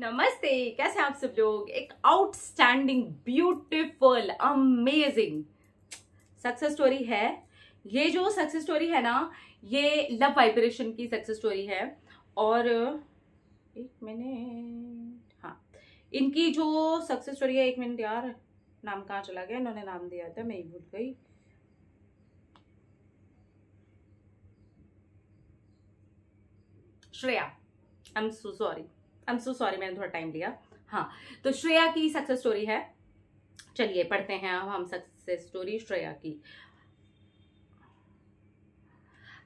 नमस्ते, कैसे हैं आप सब लोग। एक outstanding beautiful amazing success story है। ये जो सक्सेस स्टोरी है ना, ये लव वाइब्रेशन की सक्सेस स्टोरी है। और एक मिनट, हाँ, इनकी जो सक्सेस स्टोरी है, एक मिनट यार, नाम कहाँ चला गया, इन्होंने नाम दिया था, मैं ही भूल गई। Shreya, I am so sorry, मैंने थोड़ा टाइम लिया। हाँ, तो श्रेया की सक्सेस स्टोरी है। चलिए पढ़ते हैं अब हम सक्सेस स्टोरी श्रेया की।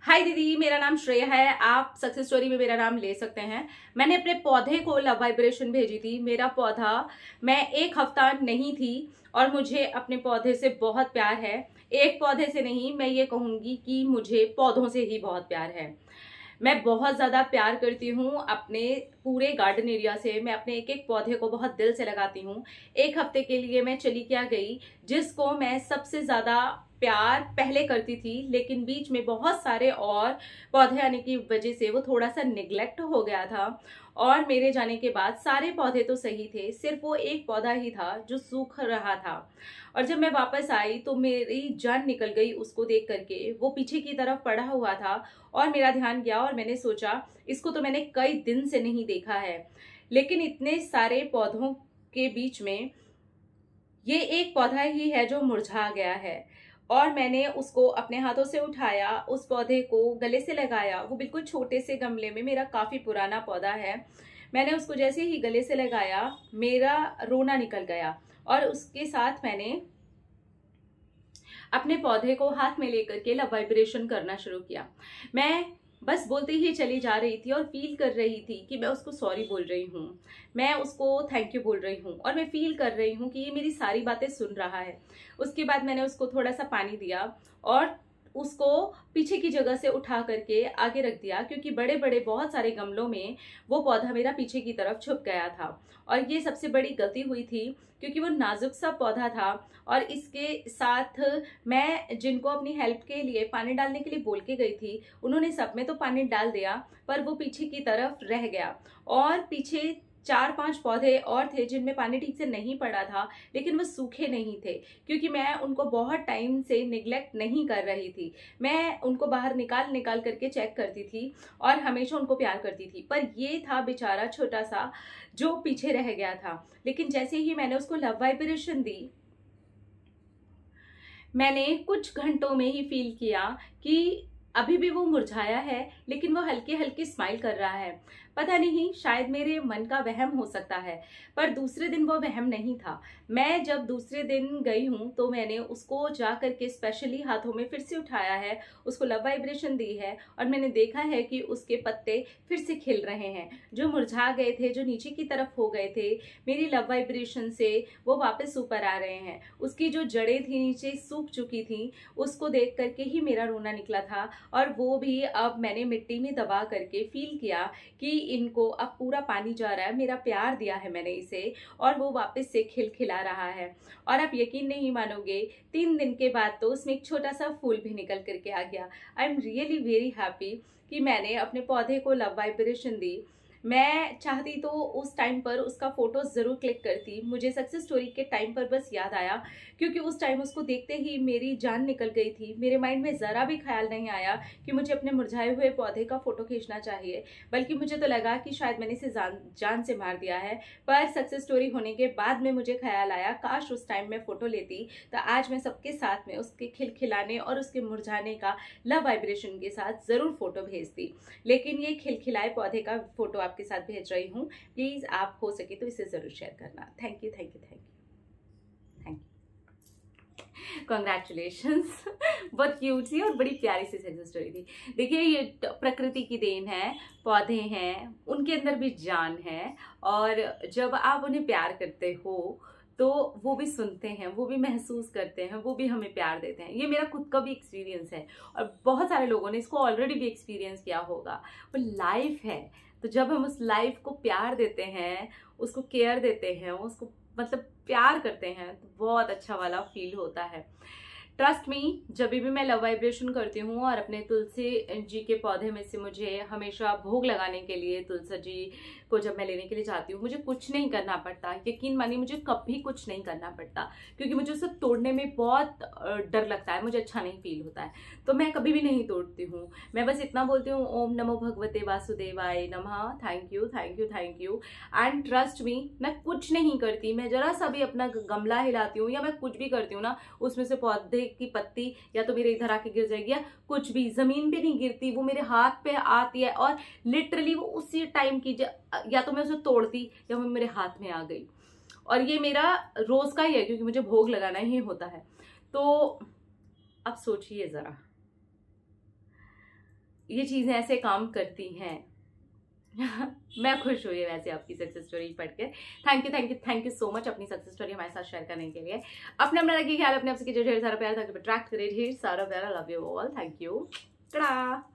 हाय दीदी, मेरा नाम श्रेया है। आप सक्सेस स्टोरी में मेरा नाम ले सकते हैं। मैंने अपने पौधे को लव वाइब्रेशन भेजी थी। मेरा पौधा, मैं 1 हफ्ता नहीं थी और मुझे अपने पौधे से बहुत प्यार है। एक पौधे से नहीं, मैं ये कहूंगी कि मुझे पौधों से ही बहुत प्यार है। मैं बहुत ज़्यादा प्यार करती हूँ अपने पूरे गार्डन एरिया से। मैं अपने एक एक पौधे को बहुत दिल से लगाती हूँ। 1 हफ्ते के लिए मैं चली क्या गई, जिसको मैं सबसे ज़्यादा प्यार पहले करती थी, लेकिन बीच में बहुत सारे और पौधे आने की वजह से वो थोड़ा सा निगलेक्ट हो गया था। और मेरे जाने के बाद सारे पौधे तो सही थे, सिर्फ वो एक पौधा ही था जो सूख रहा था। और जब मैं वापस आई तो मेरी जान निकल गई उसको देख करके। वो पीछे की तरफ पड़ा हुआ था और मेरा ध्यान गया और मैंने सोचा इसको तो मैंने कई दिन से नहीं देखा है। लेकिन इतने सारे पौधों के बीच में ये एक पौधा ही है जो मुरझा गया है। और मैंने उसको अपने हाथों से उठाया, उस पौधे को गले से लगाया। वो बिल्कुल छोटे से गमले में, मेरा काफी पुराना पौधा है। मैंने उसको जैसे ही गले से लगाया, मेरा रोना निकल गया। और उसके साथ मैंने अपने पौधे को हाथ में लेकर के लव वाइब्रेशन करना शुरू किया। मैं बस बोलते ही चली जा रही थी और फील कर रही थी कि मैं उसको सॉरी बोल रही हूँ, मैं उसको थैंक यू बोल रही हूँ, और मैं फील कर रही हूँ कि ये मेरी सारी बातें सुन रहा है। उसके बाद मैंने उसको थोड़ा सा पानी दिया और उसको पीछे की जगह से उठा करके आगे रख दिया, क्योंकि बड़े बड़े बहुत सारे गमलों में वो पौधा मेरा पीछे की तरफ छुप गया था। और ये सबसे बड़ी गलती हुई थी, क्योंकि वो नाजुक सा पौधा था। और इसके साथ मैं जिनको अपनी हेल्प के लिए पानी डालने के लिए बोल के गई थी, उन्होंने सब में तो पानी डाल दिया, पर वो पीछे की तरफ रह गया। और पीछे 4-5 पौधे और थे जिनमें पानी ठीक से नहीं पड़ा था, लेकिन वो सूखे नहीं थे, क्योंकि मैं उनको बहुत टाइम से निगलेक्ट नहीं कर रही थी। मैं उनको बाहर निकाल करके चेक करती थी और हमेशा उनको प्यार करती थी। पर ये था बेचारा छोटा सा जो पीछे रह गया था। लेकिन जैसे ही मैंने उसको लव वाइब्रेशन दी, मैंने कुछ घंटों में ही फील किया कि अभी भी वो मुरझाया है, लेकिन वो हल्के हल्के स्माइल कर रहा है। पता नहीं, शायद मेरे मन का वहम हो सकता है, पर दूसरे दिन वो वहम नहीं था। मैं जब दूसरे दिन गई हूँ तो मैंने उसको जा करके स्पेशली हाथों में फिर से उठाया है, उसको लव वाइब्रेशन दी है, और मैंने देखा है कि उसके पत्ते फिर से खिल रहे हैं। जो मुरझा गए थे, जो नीचे की तरफ हो गए थे, मेरी लव वाइब्रेशन से वो वापस ऊपर आ रहे हैं। उसकी जो जड़ें थी नीचे सूख चुकी थी, उसको देख करके ही मेरा रोना निकला था। और वो भी अब मैंने मिट्टी में दबा करके फील किया कि इनको अब पूरा पानी जा रहा है, मेरा प्यार दिया है मैंने इसे, और वो वापस से खिलखिला रहा है। और आप यकीन नहीं मानोगे, 3 दिन के बाद तो उसमें एक छोटा सा फूल भी निकल करके आ गया। I am really very happy कि मैंने अपने पौधे को लव वाइब्रेशन दी। मैं चाहती तो उस टाइम पर उसका फोटो जरूर क्लिक करती। मुझे सक्सेस स्टोरी के टाइम पर बस याद आया, क्योंकि उस टाइम उसको देखते ही मेरी जान निकल गई थी। मेरे माइंड में जरा भी ख्याल नहीं आया कि मुझे अपने मुरझाए हुए पौधे का फोटो खींचना चाहिए, बल्कि मुझे तो लगा कि शायद मैंने इसे जान से मार दिया है। पर सक्सेस स्टोरी होने के बाद में मुझे ख्याल आया, काश उस टाइम में फोटो लेती तो आज मैं सबके साथ में उसके खिलखिलाने और उसके मुरझाने का लव वाइब्रेशन के साथ जरूर फोटो भेजती। लेकिन ये खिलखिलाए पौधे का फोटो आपके साथ भेज रही हूँ। प्लीज आप हो सके तो इसे जरूर शेयर करना। Thank you, thank you, thank you, thank you, congratulations. बहुत क्यूट सी और बड़ी प्यारी सी सक्सेस स्टोरी थी। देखिए, ये प्रकृति की देन है, पौधे हैं, उनके अंदर भी जान है, और जब आप उन्हें प्यार करते हो तो वो भी सुनते हैं, वो भी महसूस करते हैं, वो भी हमें प्यार देते हैं। ये मेरा खुद का भी एक्सपीरियंस है, और बहुत सारे लोगों ने इसको ऑलरेडी भी एक्सपीरियंस किया होगा। वो लाइफ है, तो जब हम उस लाइफ को प्यार देते हैं, उसको केयर देते हैं, उसको मतलब प्यार करते हैं, तो बहुत अच्छा वाला फील होता है। ट्रस्ट मी, जब भी मैं लव वाइब्रेशन करती हूँ और अपने तुलसी जी के पौधे में से मुझे हमेशा भोग लगाने के लिए तुलसी जी को जब मैं लेने के लिए जाती हूँ मुझे कुछ नहीं करना पड़ता, यकीन मानिए मुझे कभी कुछ नहीं करना पड़ता, क्योंकि मुझे उसे तोड़ने में बहुत डर लगता है, मुझे अच्छा नहीं फील होता है, तो मैं कभी भी नहीं तोड़ती हूँ। मैं बस इतना बोलती हूँ ओम नमो भगवते वासुदेवाय नमः, thank you thank you thank you. And trust me, मैं कुछ नहीं करती, मैं जरा सा भी अपना गमला हिलाती हूँ या मैं कुछ भी करती हूँ ना, उसमें से पौधे की पत्ती या तो मेरे इधर आके गिर जाएगी, या कुछ भी जमीन पे नहीं गिरती, वो मेरे हाथ पे आती है और लिटरली वो उसी टाइम की या तो मैं उसे तोड़ती या वो मेरे हाथ में आ गई। और ये मेरा रोज का ही है, क्योंकि मुझे भोग लगाना ही होता है। तो अब सोचिए जरा, ये चीजें ऐसे काम करती हैं। मैं खुश हुई वैसे आपकी सक्सेस स्टोरी पढ़कर। Thank you thank you thank you so much अपनी सक्सेस स्टोरी हमारे साथ शेयर करने के लिए। अपना रखिए ख्याल, अपने आपसे कीजिए ढेर सारा प्यार ताकि अट्रैक्ट करे ढेर सारा प्यार। Love you all, thank you, Tata.